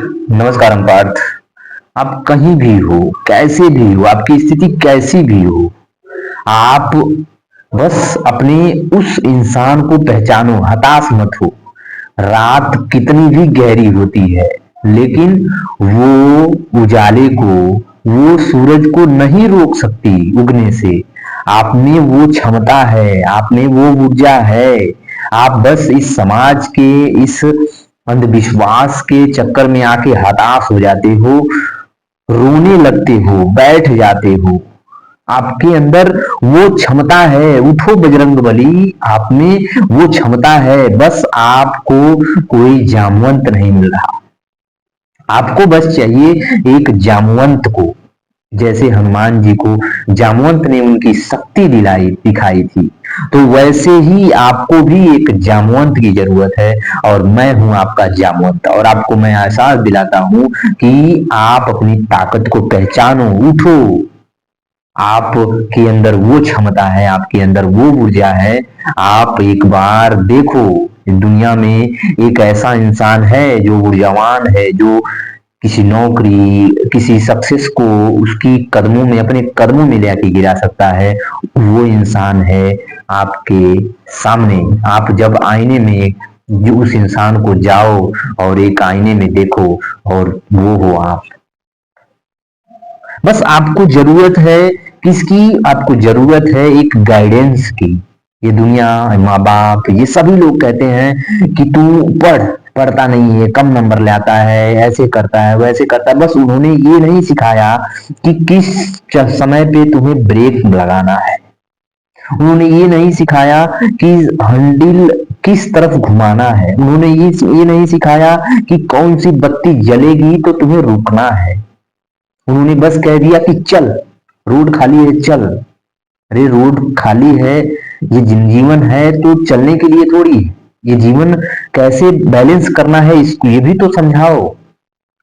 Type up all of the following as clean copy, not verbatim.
नमस्कार पार्थ। आप कहीं भी हो, कैसे भी हो, आपकी स्थिति कैसी भी हो, आप बस अपने उस इंसान को पहचानो, हताश मत हो। रात कितनी भी गहरी होती है, लेकिन वो उजाले को, वो सूरज को नहीं रोक सकती उगने से। आप में वो क्षमता है, आप में वो ऊर्जा है। आप बस इस समाज के, इस अंधविश्वास के चक्कर में आके हताश हो जाते हो, रोने लगते हो, बैठ जाते हो। आपके अंदर वो क्षमता है, उठो बजरंगबली, आप में वो क्षमता है, बस आपको कोई जामवंत नहीं मिल रहा। आपको बस चाहिए एक जामवंत को, जैसे हनुमान जी को जामवंत ने उनकी शक्ति दिलाई दिखाई थी, तो वैसे ही आपको भी एक जामवंत की जरूरत है। और मैं हूं आपका जामवंत, और आपको मैं एहसास दिलाता हूं कि आप अपनी ताकत को पहचानो, उठो। आपके अंदर वो क्षमता है, आपके अंदर वो ऊर्जा है। आप एक बार देखो, दुनिया में एक ऐसा इंसान है जो ऊर्जावान है, जो किसी नौकरी, किसी सक्सेस को उसकी कदमों में, अपने कदमों में लेके गिरा सकता है। वो इंसान है आपके सामने। आप जब आईने में जो उस इंसान को जाओ और एक आईने में देखो, और वो हो आप। बस आपको जरूरत है किसकी? आपको जरूरत है एक गाइडेंस की। ये दुनिया, माँ बाप, ये सभी लोग कहते हैं कि तू पढ़, पढ़ता नहीं है, कम नंबर लाता है, ऐसे करता है, वैसे करता है। बस उन्होंने ये नहीं सिखाया कि किस समय पे तुम्हें ब्रेक लगाना है। उन्होंने ये नहीं सिखाया कि हंडिल किस तरफ घुमाना है। उन्होंने ये नहीं सिखाया कि कौन सी बत्ती जलेगी तो तुम्हें रुकना है। उन्होंने बस कह दिया कि चल, रोड खाली है, चल। अरे रोड खाली है, ये जीवन है तो चलने के लिए थोड़ी है। ये जीवन कैसे बैलेंस करना है, इसको ये भी तो समझाओ।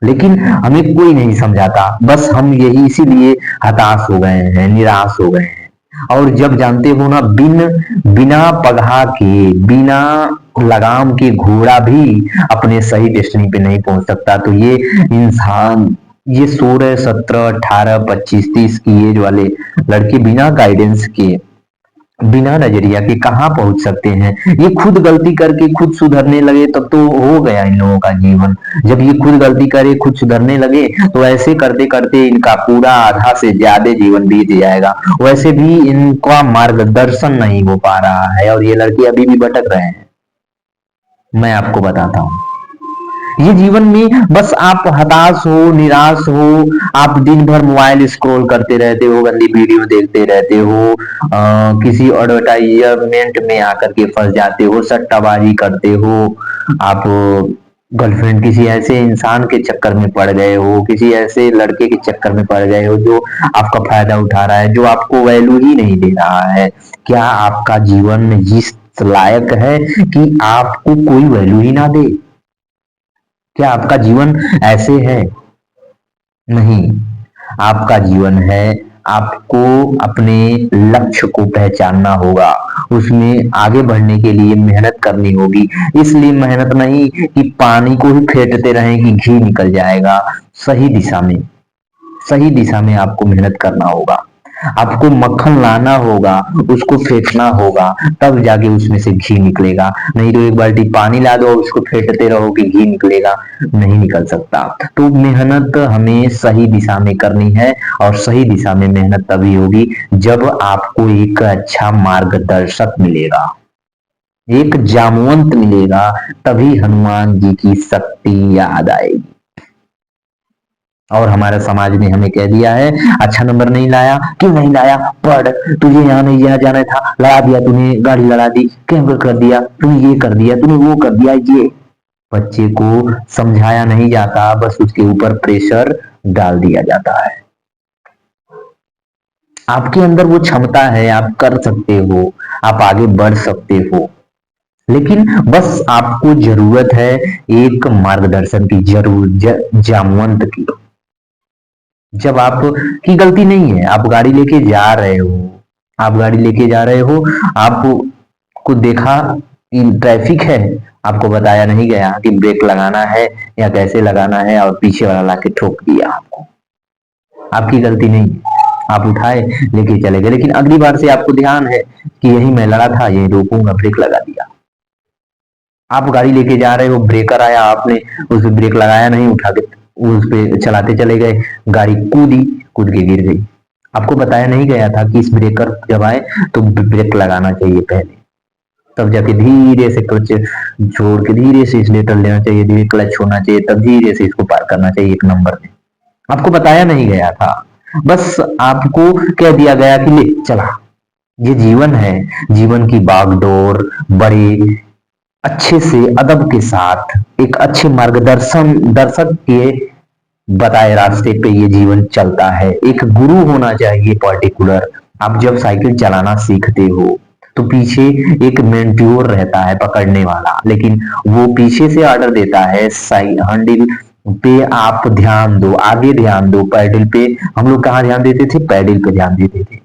लेकिन हमें कोई नहीं समझाता, बस हम यही इसीलिए हताश हो गए हैं, निराश हो गए हैं। और जब जानते हो ना, बिना पगहा के, बिना लगाम के घोड़ा भी अपने सही डेस्टिनी पे नहीं पहुंच सकता। तो ये इंसान, ये 16 17 18 25 30 की एज वाले लड़के बिना गाइडेंस के, बिना नजरिया के कहाँ पहुंच सकते हैं? ये खुद गलती करके खुद सुधरने लगे तब तो हो गया इन लोगों का जीवन। जब ये खुद गलती करे, खुद सुधरने लगे, तो ऐसे करते करते इनका पूरा आधा से ज्यादा जीवन बीत जाएगा। वैसे भी इनका मार्गदर्शन नहीं हो पा रहा है, और ये लड़के अभी भी भटक रहे हैं। मैं आपको बताता हूँ, ये जीवन में बस आप हताश हो, निराश हो। आप दिन भर मोबाइल स्क्रॉल करते रहते हो, गंदी वीडियो देखते रहते हो, किसी एडवर्टाइजमेंट में आकर के फंस जाते हो, सट्टाबाजी करते हो। आप गर्लफ्रेंड किसी ऐसे इंसान के चक्कर में पड़ गए हो, किसी ऐसे लड़के के चक्कर में पड़ गए हो जो आपका फायदा उठा रहा है, जो आपको वैल्यू ही नहीं दे रहा है। क्या आपका जीवन इस लायक है कि आपको कोई वैल्यू ही ना दे? क्या आपका जीवन ऐसे है? नहीं। आपका जीवन है, आपको अपने लक्ष्य को पहचानना होगा, उसमें आगे बढ़ने के लिए मेहनत करनी होगी। इसलिए मेहनत नहीं कि पानी को ही फेंटते रहें कि घी निकल जाएगा। सही दिशा में, सही दिशा में आपको मेहनत करना होगा। आपको मक्खन लाना होगा, उसको फेंटना होगा, तब जाके उसमें से घी निकलेगा। नहीं तो एक बाल्टी पानी ला दो और उसको फेंटते रहो कि घी निकलेगा, नहीं निकल सकता। तो मेहनत हमें सही दिशा में करनी है, और सही दिशा में मेहनत तभी होगी जब आपको एक अच्छा मार्गदर्शक मिलेगा, एक जामवंत मिलेगा। तभी हनुमान जी की शक्ति याद आएगी। और हमारे समाज ने हमें कह दिया है, अच्छा नंबर नहीं लाया, क्यों नहीं लाया, पढ़, तुझे यहाँ नहीं यहाँ जाना था, लड़ा दिया तूने, गाड़ी लड़ा दी, क्यों कर दिया तूने, ये कर दिया तूने, वो कर दिया। ये बच्चे को समझाया नहीं जाता, बस उसके ऊपर प्रेशर डाल दिया जाता है। आपके अंदर वो क्षमता है, आप कर सकते हो, आप आगे बढ़ सकते हो। लेकिन बस आपको जरूरत है एक मार्गदर्शन की, जरूर जामवंत की। जब आपकी गलती नहीं है, आप गाड़ी लेके जा रहे हो, आप गाड़ी लेके जा रहे हो, आपको देखा कि ट्रैफिक है, आपको बताया नहीं गया कि ब्रेक लगाना है या कैसे लगाना है, और पीछे वाला लाके ठोक दिया आपको। आपकी गलती नहीं, आप उठाए लेके चले गए, लेकिन अगली बार से आपको ध्यान है कि यही मैं लड़ा था, यही रोकूंगा, ब्रेक लगा दिया। आप गाड़ी लेके जा रहे हो, ब्रेकर आया, आपने उस पे ब्रेक लगाया नहीं, उठा के उस पे चलाते चले गए, गाड़ी कूदी, कूद के गिर गई। आपको बताया नहीं गया था कि इस ब्रेकर जब आए तो ब्रेक लगाना चाहिए पहले, तब जाके धीरे से क्लच छोड़ के धीरे से एक्सीलेटर लेना चाहिए, धीरे क्लच छोड़ना चाहिए, तब धीरे से इसको पार करना चाहिए एक नंबर में। आपको बताया नहीं गया था, बस आपको कह दिया गया कि ले चला। ये जीवन है, जीवन की बागडोर बड़े अच्छे से अदब के साथ एक अच्छे मार्गदर्शन दर्शक के बताए रास्ते पे ये जीवन चलता है। एक गुरु होना चाहिए पर्टिकुलर। आप जब साइकिल चलाना सीखते हो तो पीछे एक मेंट्योर रहता है पकड़ने वाला, लेकिन वो पीछे से ऑर्डर देता है हैंडल पे आप ध्यान दो, आगे ध्यान दो, पैडल पे। हम लोग कहाँ ध्यान देते थे? पैडल पे ध्यान देते थे।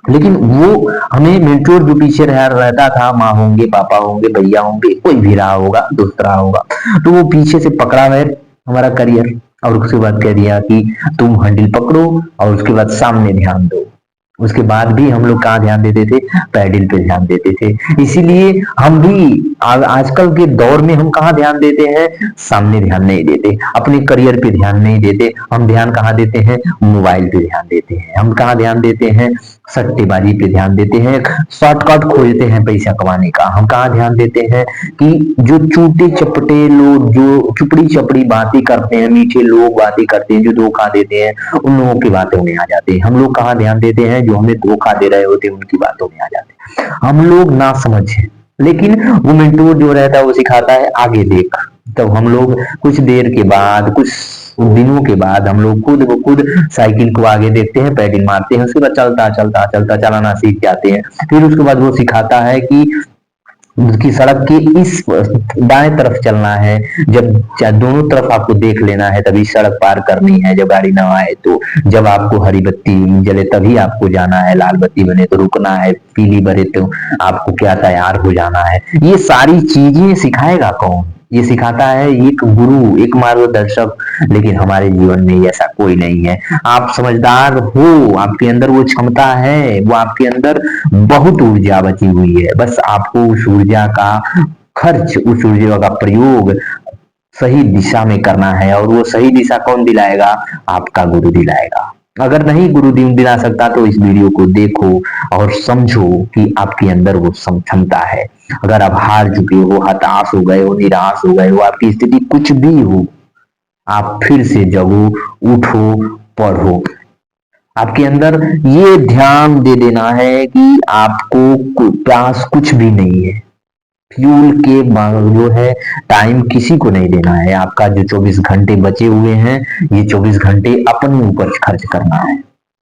लेकिन वो हमें मेंटोर जो पीछे रहता था, माँ होंगे, पापा होंगे, भैया होंगे, कोई भी रहा होगा, दोस्त रहा होगा, तो वो पीछे से पकड़ा है हमारा करियर, और उसके बाद कह दिया कि तुम हैंडल पकड़ो और उसके बाद सामने ध्यान दो। उसके बाद भी हम लोग कहाँ ध्यान देते थे? पैडल पे ध्यान देते थे। इसीलिए हम भी आजकल के दौर में हम कहाँ ध्यान देते हैं? सामने ध्यान नहीं देते, अपने करियर पे ध्यान नहीं देते। हम ध्यान कहाँ देते हैं? मोबाइल पे ध्यान देते हैं। हम कहाँ ध्यान देते हैं? सट्टेबाजी पे ध्यान देते हैं, शॉर्टकट खोजते हैं पैसा कमाने का। हम कहाँ ध्यान देते हैं कि जो चूटे चपटे लोग जो चुपड़ी चपड़ी बातें करते हैं, मीठे लोग बातें करते हैं, जो धोखा देते हैं, उन लोगों की बातों में आ जाते हैं। हम लोग कहाँ ध्यान देते हैं? जो हमें धोखा दे रहे होते हैं उनकी बातों में आ जाते हैं। हम लोग ना समझ हैं, लेकिन वो मेंटोर जो रहता है वो सिखाता है आगे देख। तो हम लोग कुछ देर के बाद, कुछ दिनों के बाद हम लोग खुद ब खुद साइकिल को आगे देखते हैं, पैडल मारते हैं, उसके बाद चलता चलता चलता चलाना सीख जाते हैं। फिर उसके बाद वो सिखाता है कि उसकी सड़क के इस दाएं तरफ चलना है, जब दोनों तरफ आपको देख लेना है, तभी सड़क पार करनी है, जब गाड़ी ना आए तो, जब आपको हरी बत्ती जले तभी आपको जाना है, लाल बत्ती बने तो रुकना है, पीली बने तो आपको क्या तैयार हो जाना है। ये सारी चीजें सिखाएगा कौन? ये सिखाता है एक गुरु, एक मार्गदर्शक। लेकिन हमारे जीवन में ऐसा कोई नहीं है। आप समझदार हो, आपके अंदर वो क्षमता है, वो आपके अंदर बहुत ऊर्जा बची हुई है, बस आपको उस ऊर्जा का खर्च, उस ऊर्जा का प्रयोग सही दिशा में करना है। और वो सही दिशा कौन दिलाएगा? आपका गुरु दिलाएगा। अगर नहीं गुरु दिला सकता तो इस वीडियो को देखो और समझो कि आपके अंदर वो क्षमता है। अगर आप हार चुके हो, हताश हो गए हो, निराश हो गए हो, आपकी स्थिति कुछ भी हो, आप फिर से जगो, उठो, पढ़ो। आपके अंदर ये ध्यान दे देना है कि आपको पास कुछ भी नहीं है। फ्यूल के जो है टाइम किसी को नहीं देना है। आपका जो 24 घंटे बचे हुए हैं, ये 24 घंटे अपने ऊपर खर्च करना है।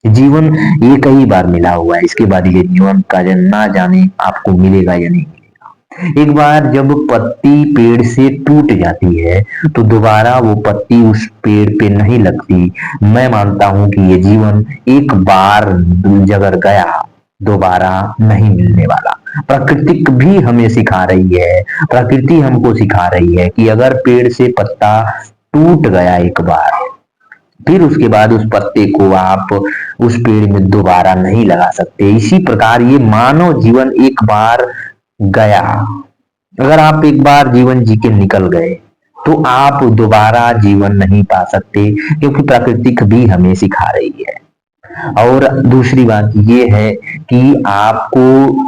जीवन एक ही बार मिला हुआ है, इसके बाद ये जीवन का ना जाने आपको मिलेगा या नहीं। एक बार जब पत्ती पेड़ से टूट जाती है तो दोबारा वो पत्ती उस पेड़ पे नहीं लगती। मैं मानता हूं कि ये जीवन एक बार जगर गया दोबारा नहीं मिलने वाला। प्रकृति भी हमें सिखा रही है, प्रकृति हमको सिखा रही है कि अगर पेड़ से पत्ता टूट गया एक बार, फिर उसके बाद उस पत्ते को आप उस पेड़ में दोबारा नहीं लगा सकते। इसी प्रकार ये मानव जीवन एक बार गया, अगर आप एक बार जीवन जी के निकल गए तो आप दोबारा जीवन नहीं पा सकते, क्योंकि प्राकृतिक भी हमें सिखा रही है। और दूसरी बात ये है कि आपको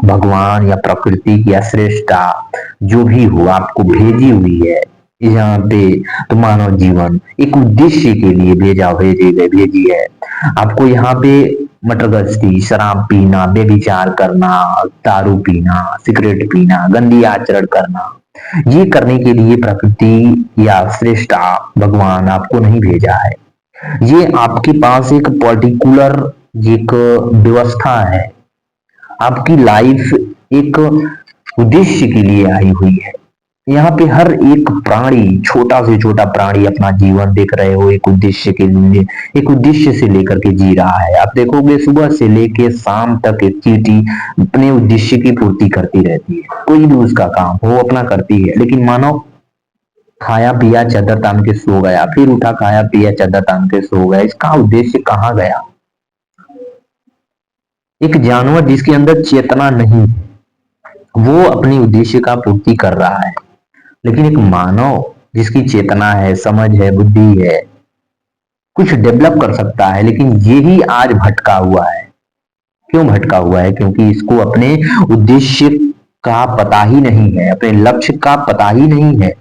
भगवान या प्रकृति या श्रेष्ठता जो भी हो आपको भेजी हुई है यहाँ पे, तो मानव जीवन एक उद्देश्य के लिए भेजी है। आपको यहाँ पे मटर गश्ती, शराब पीना, बेविचार करना, दारू पीना, सिगरेट पीना, गंदी आचरण करना, ये करने के लिए प्रकृति या श्रेष्ठता भगवान आपको नहीं भेजा है। ये आपके पास एक पर्टिकुलर एक व्यवस्था है। आपकी लाइफ एक उद्देश्य के लिए आई हुई है। यहाँ पे हर एक प्राणी, छोटा से छोटा प्राणी अपना जीवन देख रहे हो एक उद्देश्य के लिए, एक उद्देश्य से लेकर के जी रहा है। आप देखोगे सुबह से लेके शाम तक एक चींटी अपने उद्देश्य की पूर्ति करती रहती है, कोई भी उसका काम हो वो अपना करती है। लेकिन मानव खाया पिया चादर तान के सो गया, फिर उठा खाया पिया चादर तान के सो गया, इसका उद्देश्य कहाँ गया? एक जानवर जिसके अंदर चेतना नहीं, वो अपनी उद्देश्य का पूर्ति कर रहा है। लेकिन एक मानव जिसकी चेतना है, समझ है, बुद्धि है, कुछ डेवलप कर सकता है, लेकिन यही आज भटका हुआ है। क्यों भटका हुआ है? क्योंकि इसको अपने उद्देश्य का पता ही नहीं है, अपने लक्ष्य का पता ही नहीं है।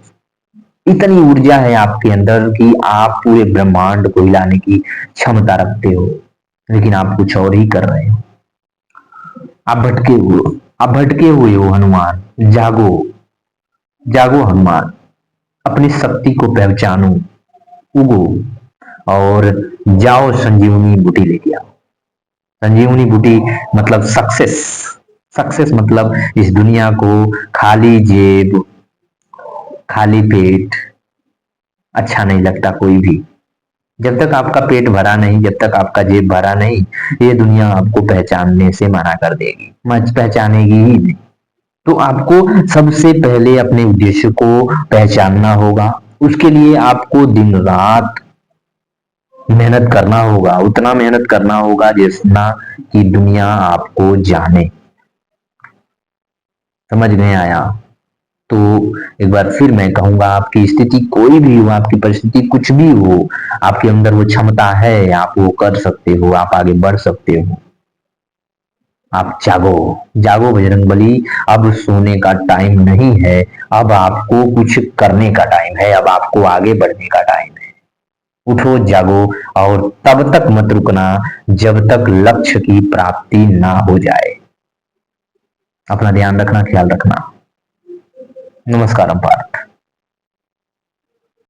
इतनी ऊर्जा है आपके अंदर कि आप पूरे ब्रह्मांड को हिलाने की क्षमता रखते हो, लेकिन आप कुछ और ही कर रहे हो। आप भटके हुए हो, आप भटके हुए हो। हनुमान जागो, जागो हनुमान, अपनी शक्ति को पहचानो, उगो और जाओ संजीवनी बूटी लेके आओ। संजीवनी बूटी मतलब सक्सेस। सक्सेस मतलब इस दुनिया को खाली जेब, खाली पेट अच्छा नहीं लगता कोई भी। जब तक आपका पेट भरा नहीं, जब तक आपका जेब भरा नहीं, ये दुनिया आपको पहचानने से मना कर देगी, मच पहचानेगी ही नहीं। तो आपको सबसे पहले अपने उद्देश्य को पहचानना होगा। उसके लिए आपको दिन रात मेहनत करना होगा, उतना मेहनत करना होगा जितना कि दुनिया आपको जाने। समझ में आया? तो एक बार फिर मैं कहूंगा, आपकी स्थिति कोई भी हो, आपकी परिस्थिति कुछ भी हो, आपके अंदर वो क्षमता है, आप वो कर सकते हो, आप आगे बढ़ सकते हो। आप जागो, जागो बजरंगबली, अब सोने का टाइम नहीं है, अब आपको कुछ करने का टाइम है, अब आपको आगे बढ़ने का टाइम है। उठो, जागो और तब तक मत रुकना जब तक लक्ष्य की प्राप्ति ना हो जाए। अपना ध्यान रखना, ख्याल रखना। नमस्कार पार्थ।